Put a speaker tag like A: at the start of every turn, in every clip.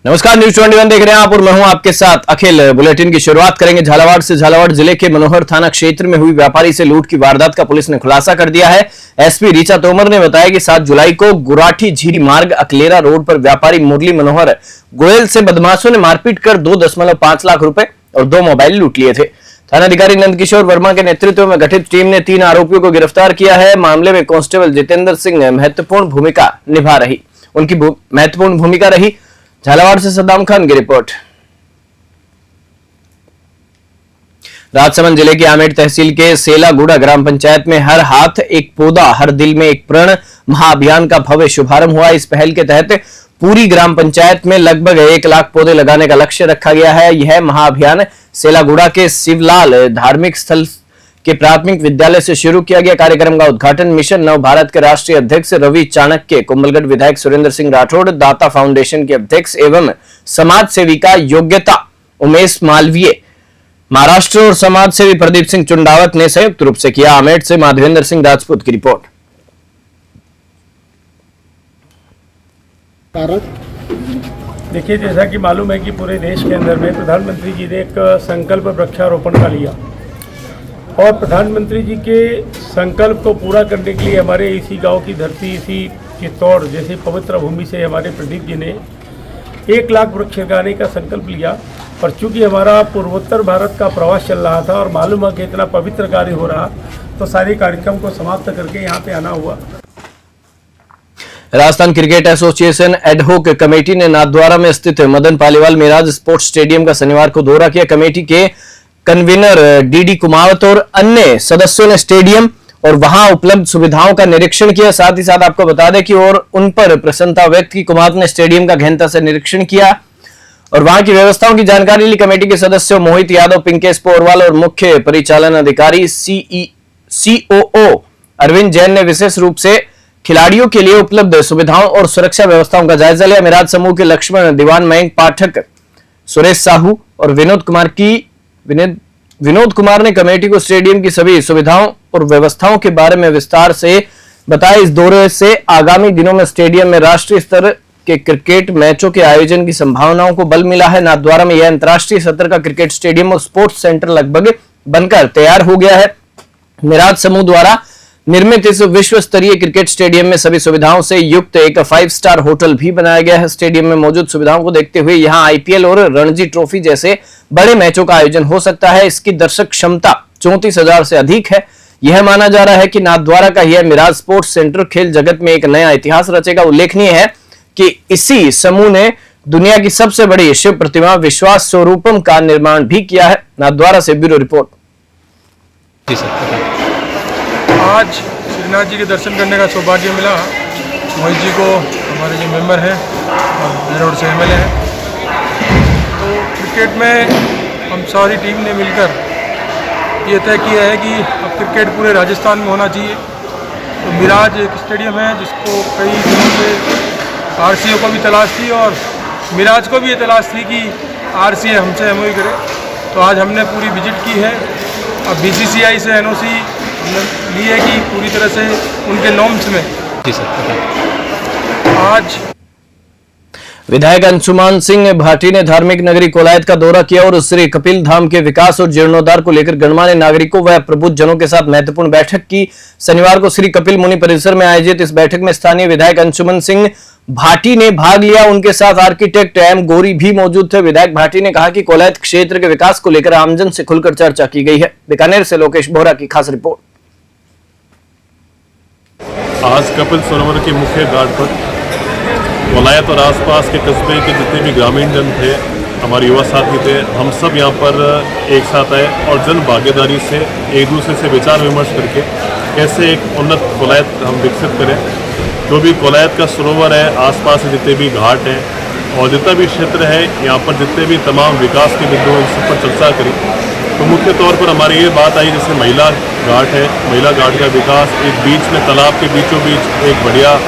A: नमस्कार, न्यूज 21 देख रहे हैं आप और मैं हूं आपके साथ अखिल। बुलेटिन की शुरुआत करेंगे झालावाड़ से। झालावाड़ जिले के मनोहर थाना क्षेत्र में हुई व्यापारी से लूट की वारदात का पुलिस ने खुलासा कर दिया है। एसपी ऋचा तोमर ने बताया कि 7 जुलाई को गुराठी झीरी मार्ग अकलेरा रोड पर व्यापारी मुरली मनोहर गोयल से बदमाशों ने मारपीट कर 2.5 लाख रुपए और 2 मोबाइल लूट लिए थे। थानाधिकारी नंदकिशोर वर्मा के नेतृत्व में गठित टीम ने 3 आरोपियों को गिरफ्तार किया है। मामले में कांस्टेबल जितेंद्र सिंह महत्वपूर्ण भूमिका रही। झालावाड़ से सद्दाम खान की रिपोर्ट। राजसमंद जिले की आमेर तहसील के सेलागुड़ा ग्राम पंचायत में हर हाथ एक पौधा हर दिल में एक प्रण महाअभियान का भव्य शुभारंभ हुआ। इस पहल के तहत पूरी ग्राम पंचायत में लगभग 1 लाख पौधे लगाने का लक्ष्य रखा गया है। यह महाअभियान सेलागुड़ा के शिवलाल धार्मिक स्थल के प्राथमिक विद्यालय से शुरू किया गया। कार्यक्रम का उद्घाटन मिशन नव भारत के राष्ट्रीय अध्यक्ष रवि चाणक्य, कुंभलगढ़ विधायक सुरेंद्र सिंह राठौड़, दाता फाउंडेशन के अध्यक्ष एवं समाज सेविका योग्यता उमेश मालवीय, महाराष्ट्र और समाज सेवी प्रदीप सिंह चुंडावत ने संयुक्त रूप से किया। आमेर से माधवेंद्र सिंह राजपूत की रिपोर्ट।
B: देखिए, जैसा कि मालूम है कि पूरे देश के अंदर में प्रधानमंत्री जी ने एक संकल्प वृक्षारोपण का लिया और प्रधानमंत्री जी के संकल्प को पूरा करने के लिए हमारे इसी गांव की धरती, इसी चित्तौड़ जैसी पवित्र भूमि से हमारे प्रदीप जी ने 1 लाख वृक्ष लगाने का संकल्प लिया। और चूंकि हमारा पूर्वोत्तर भारत का प्रवास चल रहा था और मालूम है कि इतना पवित्र कार्य हो रहा, तो सारे कार्यक्रम को समाप्त करके यहाँ पे आना हुआ।
A: राजस्थान क्रिकेट एसोसिएशन एडहोक कमेटी ने नाथद्वारा में स्थित मदन पालीवाल मेराज स्पोर्ट्स स्टेडियम का शनिवार को दौरा किया। कमेटी के कन्वीनर डीडी कुमावत और अन्य सदस्यों ने स्टेडियम और वहां उपलब्ध सुविधाओं का निरीक्षण किया। साथ ही साथ आपको बता दें कि और उन पर प्रसन्नता व्यक्त की। कुमावत ने स्टेडियम का गहनता से निरीक्षण किया और वहां की व्यवस्थाओं की जानकारी ली। कमेटी के सदस्यों मोहित यादव, पिंकेश पोरवाल और मुख्य परिचालन अधिकारी COO अरविंद जैन ने विशेष रूप से खिलाड़ियों के लिए उपलब्ध सुविधाओं और सुरक्षा व्यवस्थाओं का जायजा लिया। मेराज समूह के लक्ष्मण दीवान, मयंक पाठक, सुरेश साहू और विनोद कुमार ने कमेटी को स्टेडियम की सभी सुविधाओं और व्यवस्थाओं के बारे में विस्तार से बताया। इस दौरे से आगामी दिनों में स्टेडियम में राष्ट्रीय स्तर के क्रिकेट मैचों के आयोजन की संभावनाओं को बल मिला है। नाथद्वारा में यह अंतर्राष्ट्रीय स्तर का क्रिकेट स्टेडियम और स्पोर्ट्स सेंटर लगभग बनकर तैयार हो गया है। मेराज समूह द्वारा निर्मित इस विश्व स्तरीय क्रिकेट स्टेडियम में सभी सुविधाओं से युक्त एक 5 स्टार होटल भी बनाया गया है। स्टेडियम में मौजूद सुविधाओं को देखते हुए यहां IPL और रणजी ट्रॉफी जैसे बड़े मैचों का आयोजन हो सकता है। इसकी दर्शक क्षमता 34,000 से अधिक है। यह माना जा रहा है कि नाथद्वारा का यह मिराज स्पोर्ट्स सेंटर खेल जगत में एक नया इतिहास रचेगा। उल्लेखनीय है कि इसी समूह ने दुनिया की सबसे बड़ी शिव प्रतिमा विश्वास स्वरूपम का निर्माण भी किया है। नाथद्वारा से ब्यूरो रिपोर्ट।
B: आज श्रीनाथ जी के दर्शन करने का सौभाग्य मिला। मोहित जी को, हमारे जो मेंबर हैं और मेरठ से MLA हैं, तो क्रिकेट में हम सारी टीम ने मिलकर ये तय किया है कि अब क्रिकेट पूरे राजस्थान में होना चाहिए। तो मिराज एक स्टेडियम है जिसको कई दिनों से RCO को भी तलाश थी और मिराज को भी ये तलाश थी कि RCA हमसे MOU करे। तो आज हमने पूरी विजिट की है। अब BCCI से NOC ली है कि पूरी तरह से उनके नॉर्म्स में। आज
A: विधायक अंशुमान सिंह भाटी ने धार्मिक नगरी कोलायत का दौरा किया और श्री कपिल धाम के विकास और जीर्णोद्धार को लेकर गणमान्य नागरिकों व प्रबुद्ध जनों के साथ महत्वपूर्ण बैठक की। शनिवार को श्री कपिल मुनि परिसर में आयोजित इस बैठक में स्थानीय विधायक अंशुमान सिंह भाटी ने भाग लिया। उनके साथ आर्किटेक्ट M गौरी भी मौजूद थे। विधायक भाटी ने कहा कि कोलायत क्षेत्र के विकास को लेकर आमजन से खुलकर चर्चा की गई है। बीकानेर से लोकेश बोहरा की खास रिपोर्ट।
C: आज कपिल सरोवर के मुख्य घाट पर कोलायत और आसपास के कस्बे के जितने भी ग्रामीण जन थे, हमारे युवा साथी थे, हम सब यहाँ पर एक साथ आए और जन भागीदारी से एक दूसरे से विचार विमर्श करके कैसे एक उन्नत कोलायत हम विकसित करें। जो भी कोलायत का सरोवर है, आसपास के जितने भी घाट हैं और जितना भी क्षेत्र है, यहाँ पर जितने भी तमाम विकास के बिंदु हैं, सब पर चर्चा करी। तो मुख्य तौर पर हमारी ये बात आई, जैसे महिला घाट है, महिला घाट का विकास, एक बीच में तालाब के बीचों बीच एक बढ़िया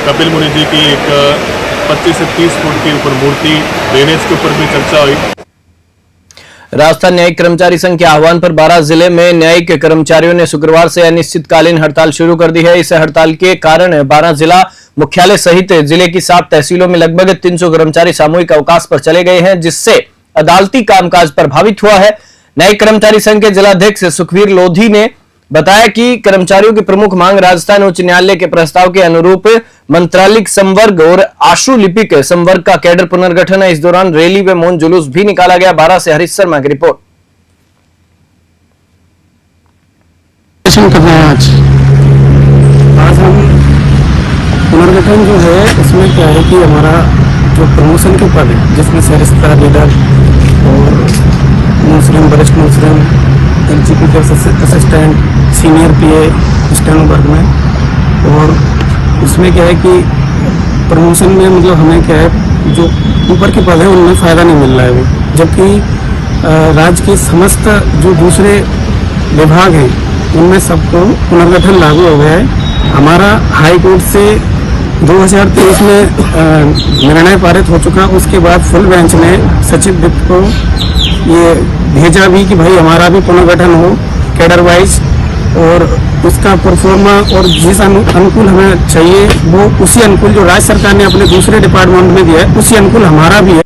C: कपिल मुनि जी की एक 25 से 30 फुट की ऊपर मूर्ति, ड्रेनेज के ऊपर भी चर्चा हुई।
A: राजस्थान न्यायिक कर्मचारी संघ के आह्वान पर 12 जिले में न्यायिक कर्मचारियों ने शुक्रवार से अनिश्चितकालीन हड़ताल शुरू कर दी है। इस हड़ताल के कारण 12 जिला मुख्यालय सहित जिले की 7 तहसीलों में लगभग 300 कर्मचारी सामूहिक अवकाश पर चले गए हैं, जिससे अदालती कामकाज प्रभावित हुआ है। न्यायिक कर्मचारी संघ के जिलाध्यक्ष सुखवीर लोधी ने बताया कि कर्मचारियों की प्रमुख मांग राजस्थान उच्च न्यायालय के प्रस्ताव के अनुरूप मंत्रालयिक संवर्ग और आशुलिपिक संवर्ग का कैडर पुनर्गठन है। इस दौरान रैली व मौन जुलूस भी निकाला गया। 12 से हरीश शर्मा की रिपोर्ट।
D: कर रहे हैं आज हम पुनर्गठन जो है इसमें क्या है कि हमारा जो प्रमोशन के पद है जिसमें सरिस्ता लीडर और मुस्लिम वरिष्ठ मुस्लिम एग्जीक्यूटिव असिस्टेंट सीनियर पीए स्टेनो वर्ग में, और उसमें क्या है कि प्रमोशन में मतलब हमें क्या है जो ऊपर के पद है उनमें फ़ायदा नहीं मिल रहा है अभी, जबकि राज्य के समस्त जो दूसरे विभाग हैं उनमें सबको पुनर्गठन लागू हो गया है। हमारा हाई कोर्ट से 2023 में निर्णय पारित हो चुका, उसके बाद फुल बेंच ने सचिव वित्त को ये भेजा भी कि भाई हमारा भी पुनर्गठन हो कैडर वाइज, और उसका परफॉर्मा और जिस अनुकूल हमें चाहिए वो उसी अनुकूल जो राज्य सरकार ने अपने दूसरे डिपार्टमेंट में दिया है उसी अनुकूल हमारा भी है।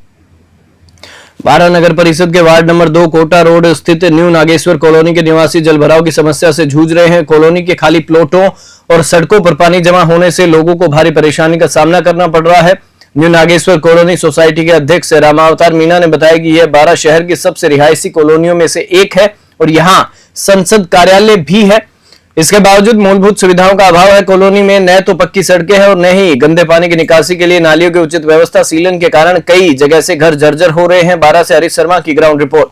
A: 12 नगर परिषद के वार्ड नंबर 2 कोटा रोड स्थित न्यू नागेश्वर कॉलोनी के निवासी जलभराव की समस्या से जूझ रहे हैं। कॉलोनी के खाली प्लॉटों और सड़कों पर पानी जमा होने से लोगों को भारी परेशानी का सामना करना पड़ रहा है। न्यू नागेश्वर कॉलोनी सोसाइटी के अध्यक्ष रामावतार मीना ने बताया कि यह 12 शहर की सबसे रिहायशी कॉलोनियों में से एक है और यहाँ संसद कार्यालय भी है। इसके बावजूद मूलभूत सुविधाओं का अभाव है। कॉलोनी में न तो पक्की सड़कें हैं और न ही गंदे पानी की निकासी के लिए नालियों की उचित व्यवस्था। सीलन के कारण कई जगह से घर जर्जर हो रहे हैं। 12 से हरीश शर्मा की ग्राउंड रिपोर्ट।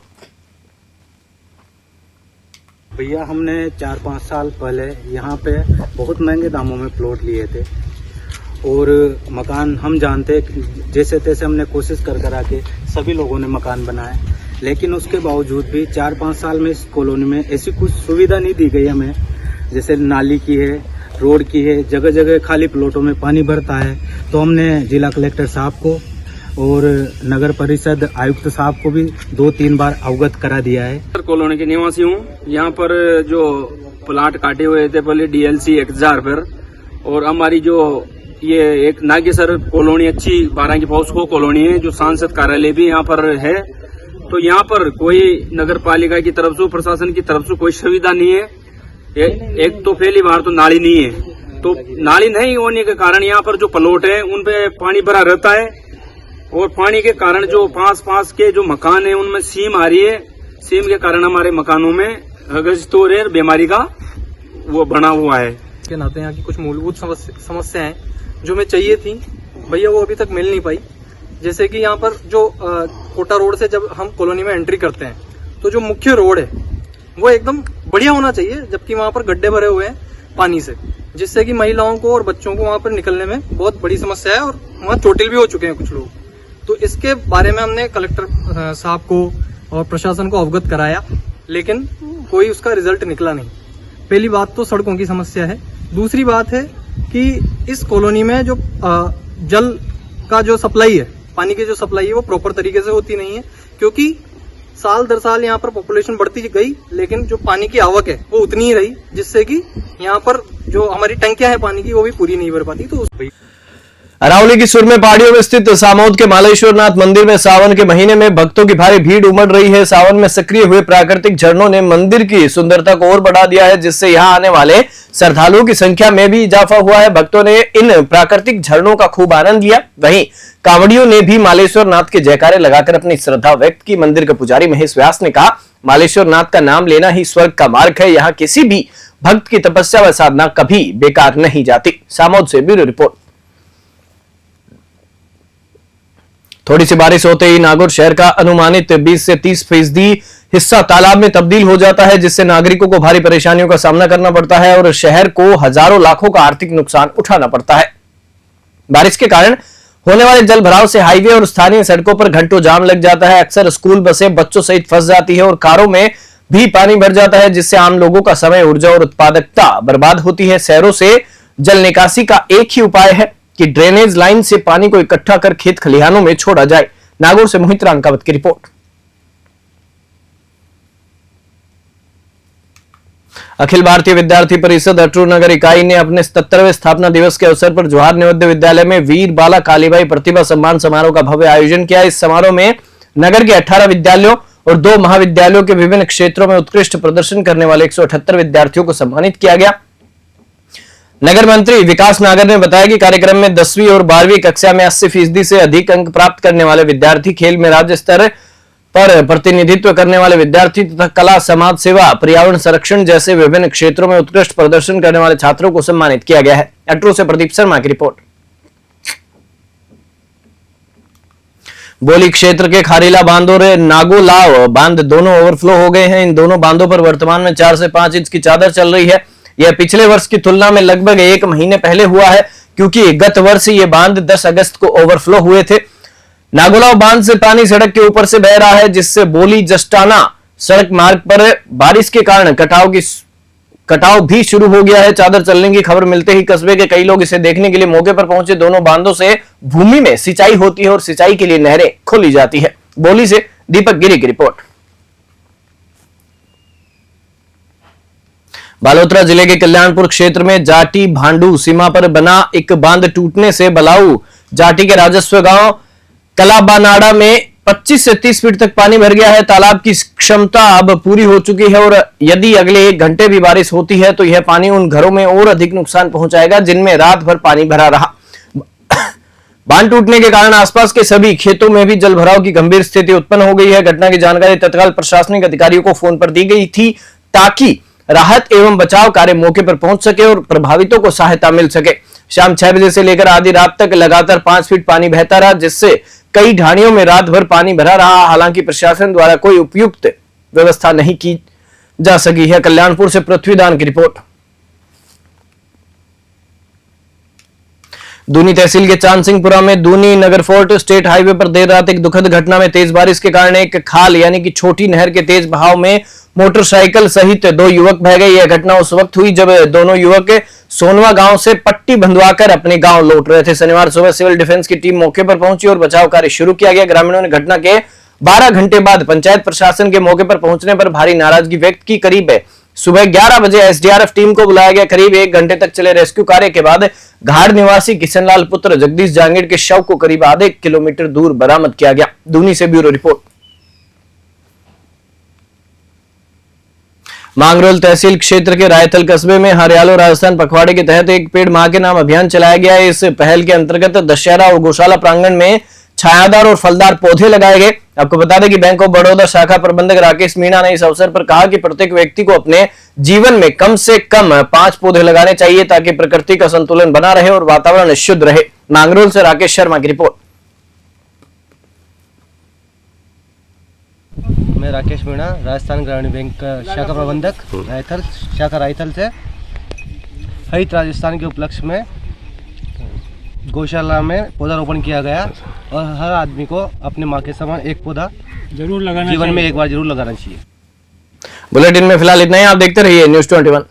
E: भैया हमने 4-5 साल पहले यहाँ पे बहुत महंगे दामों में प्लॉट लिए थे और मकान हम जानते जैसे तैसे हमने कोशिश कर आके सभी लोगों ने मकान बनाए, लेकिन उसके बावजूद भी 4-5 साल में इस कॉलोनी में ऐसी कुछ सुविधा नहीं दी गई हमें, जैसे नाली की है, रोड की है, जगह जगह खाली प्लॉटों में पानी भरता है। तो हमने जिला कलेक्टर साहब को और नगर परिषद आयुक्त साहब को भी 2-3 बार अवगत करा दिया है।
F: कॉलोनी के निवासी हूँ। यहाँ पर जो प्लाट काटे हुए थे पहले DLC 1000 पर, और हमारी जो ये एक नागेश्वर कॉलोनी अच्छी 12 की पौष कॉलोनी है जो सांसद कार्यालय भी यहाँ पर है। तो यहाँ पर कोई नगर पालिका की तरफ से प्रशासन की तरफ से कोई सुविधा नहीं है। एक तो पहली बार तो नाली नहीं है, तो नाली नहीं होने के कारण यहाँ पर जो प्लॉट है उन पे पानी भरा रहता है और पानी के कारण जो पास के जो मकान है उनमें सीम आ रही है। सीम के कारण हमारे मकानों में गैस बीमारी का वो बना हुआ है।
G: के नाते यहाँ की कुछ मूलभूत समस्याएं जो हमें चाहिए थी भैया वो अभी तक मिल नहीं पाई। जैसे कि यहाँ पर जो कोटा रोड से जब हम कॉलोनी में एंट्री करते हैं तो जो मुख्य रोड है वो एकदम बढ़िया होना चाहिए, जबकि वहाँ पर गड्ढे भरे हुए हैं पानी से, जिससे कि महिलाओं को और बच्चों को वहाँ पर निकलने में बहुत बड़ी समस्या है और वहाँ चोटिल भी हो चुके हैं कुछ लोग। तो इसके बारे में हमने कलेक्टर साहब को और प्रशासन को अवगत कराया, लेकिन कोई उसका रिजल्ट निकला नहीं। पहली बात तो सड़कों की समस्या है। दूसरी बात है कि इस कॉलोनी में जो जल का जो सप्लाई है, पानी की जो सप्लाई है वो प्रॉपर तरीके से होती नहीं है, क्योंकि साल दर साल यहाँ पर पॉपुलेशन बढ़ती गई लेकिन जो पानी की आवक है वो उतनी ही रही, जिससे कि यहाँ पर जो हमारी टंकियां हैं पानी की वो भी पूरी नहीं भर पाती। तो
A: अरावली की सुरमे पहाड़ियों में स्थित सामोद के मालेश्वरनाथ मंदिर में सावन के महीने में भक्तों की भारी भीड़ उमड़ रही है। सावन में सक्रिय हुए प्राकृतिक झरनों ने मंदिर की सुंदरता को और बढ़ा दिया है, जिससे यहां आने वाले श्रद्धालुओं की संख्या में भी इजाफा हुआ है। भक्तों ने इन प्राकृतिक झरनों का खूब आनंद लिया। वहीं कांवड़ियों ने भी मालेश्वरनाथ के जयकारे लगाकर अपनी श्रद्धा व्यक्त की। मंदिर के पुजारी महेश व्यास ने कहा, मालेश्वरनाथ का नाम लेना ही स्वर्ग का मार्ग है। यहाँ किसी भी भक्त की तपस्या व साधना कभी बेकार नहीं जाती। सामोद से ब्यूरो रिपोर्ट। थोड़ी सी बारिश होते ही नागौर शहर का अनुमानित 20 से 30% हिस्सा तालाब में तब्दील हो जाता है, जिससे नागरिकों को भारी परेशानियों का सामना करना पड़ता है और शहर को हजारों लाखों का आर्थिक नुकसान उठाना पड़ता है। बारिश के कारण होने वाले जल भराव से हाईवे और स्थानीय सड़कों पर घंटों जाम लग जाता है। अक्सर स्कूल बसें बच्चों सहित फंस जाती है और कारों में भी पानी भर जाता है, जिससे आम लोगों का समय, ऊर्जा और उत्पादकता बर्बाद होती है। शहरों से जल निकासी का एक ही उपाय है कि ड्रेनेज लाइन से पानी को इकट्ठा कर खेत खलिहानों में छोड़ा जाए। नागौर से मोहित रांकावत की रिपोर्ट। अखिल भारतीय विद्यार्थी परिषद अटरू नगर इकाई ने अपने 77वें स्थापना दिवस के अवसर पर जवाहर नवोदय विद्यालय में वीर बाला कालीबाई प्रतिभा सम्मान समारोह का भव्य आयोजन किया। इस समारोह में नगर के 18 विद्यालयों और 2 महाविद्यालयों के विभिन्न क्षेत्रों में उत्कृष्ट प्रदर्शन करने वाले 178 विद्यार्थियों को सम्मानित किया गया। नगर मंत्री विकास नागर ने बताया कि कार्यक्रम में 10वीं और 12वीं कक्षा में 80% से अधिक अंक प्राप्त करने वाले विद्यार्थी, खेल में राज्य स्तर पर प्रतिनिधित्व करने वाले विद्यार्थी तथा कला, समाज सेवा, पर्यावरण संरक्षण जैसे विभिन्न क्षेत्रों में उत्कृष्ट प्रदर्शन करने वाले छात्रों को सम्मानित किया गया है। अटरू से प्रदीप शर्मा की रिपोर्ट। बोली क्षेत्र के खारीला बांध और नागोलाव बांध दोनों ओवरफ्लो हो गए हैं। इन दोनों बांधों पर वर्तमान में 4 से 5 इंच की चादर चल रही है। यह पिछले वर्ष की तुलना में लगभग 1 महीने पहले हुआ है, क्योंकि गत वर्ष ये बांध 10 अगस्त को ओवरफ्लो हुए थे। नागोलाव बांध से पानी सड़क के ऊपर से बह रहा है, जिससे बोली जस्टाना सड़क मार्ग पर बारिश के कारण कटाव भी शुरू हो गया है। चादर चलने की खबर मिलते ही कस्बे के कई लोग इसे देखने के लिए मौके पर पहुंचे। दोनों बांधों से भूमि में सिंचाई होती है और सिंचाई के लिए नहरें खोली जाती है। बोली से दीपक गिरी की रिपोर्ट। बालोतरा जिले के कल्याणपुर क्षेत्र में जाटी भांडू सीमा पर बना एक बांध टूटने से बलाऊ जाटी के राजस्व गांव कलाबानाड़ा में 25 से 30 फीट तक पानी भर गया है। तालाब की क्षमता अब पूरी हो चुकी है और यदि अगले 1 घंटे भी बारिश होती है तो यह पानी उन घरों में और अधिक नुकसान पहुंचाएगा जिनमें रात भर पानी भरा रहा। बांध टूटने के कारण आसपास के सभी खेतों में भी जल भराव की गंभीर स्थिति उत्पन्न हो गई है। घटना की जानकारी तत्काल प्रशासनिक अधिकारियों को फोन पर दी गई थी ताकि राहत एवं बचाव कार्य मौके पर पहुंच सके और प्रभावितों को सहायता मिल सके। शाम 6 बजे से लेकर आधी रात तक लगातार 5 फीट पानी बहता रहा, जिससे कई ढाणियों में रात भर पानी भरा रहा। हालांकि प्रशासन द्वारा कोई उपयुक्त व्यवस्था नहीं की जा सकी है। कल्याणपुर से पृथ्वीदान की रिपोर्ट। दूनी तहसील के चांदसिंहपुरा में दूनी नगर फोर्ट स्टेट हाईवे पर देर रात एक दुखद घटना में तेज बारिश के कारण एक खाल यानी कि छोटी नहर के तेज बहाव में मोटरसाइकिल सहित 2 युवक बह गए। यह घटना उस वक्त हुई जब दोनों युवक सोनवा गांव से पट्टी बंधवाकर अपने गांव लौट रहे थे। शनिवार सुबह सिविल डिफेंस की टीम मौके पर पहुंची और बचाव कार्य शुरू किया गया। ग्रामीणों ने घटना के 12 घंटे बाद पंचायत प्रशासन के मौके पर पहुंचने पर भारी नाराजगी व्यक्त की। करीब सुबह 11 बजे एसडीआरएफ टीम को बुलाया गया। करीब 1 घंटे तक चले रेस्क्यू कार्य के बाद घाड़ निवासी किशनलाल पुत्र जगदीश जांगीर के शव को करीब आधे किलोमीटर दूर बरामद किया गया। दूनी से ब्यूरो रिपोर्ट। मांगरोल तहसील क्षेत्र के रायथल कस्बे में हरियालो राजस्थान पखवाड़े के तहत एक पेड़ मां के नाम अभियान चलाया गया है। इस पहल के अंतर्गत दशहरा और गौशाला प्रांगण में छायादार और फलदार पौधे लगाए गए। आपको बता दें कि बैंक ऑफ बड़ौदा शाखा प्रबंधक राकेश मीणा ने इस अवसर पर कहा कि प्रत्येक व्यक्ति को अपने जीवन में कम से कम 5 पौधे लगाने चाहिए ताकि प्रकृति का संतुलन बना रहे और वातावरण शुद्ध रहे। मांगरोल से राकेश शर्मा की रिपोर्ट।
H: मैं राकेश मीणा, राजस्थान ग्रामीण बैंक का शाखा प्रबंधक रायथल शाखा रायथल से। हरित राजस्थान के उपलक्ष्य में गौशाला में पौधारोपण किया गया और हर आदमी को अपने माँ के समान एक पौधा जरूर लगाना, जीवन में एक बार जरूर लगाना चाहिए।
A: बुलेटिन में फिलहाल इतना ही। आप देखते रहिए न्यूज़ 21।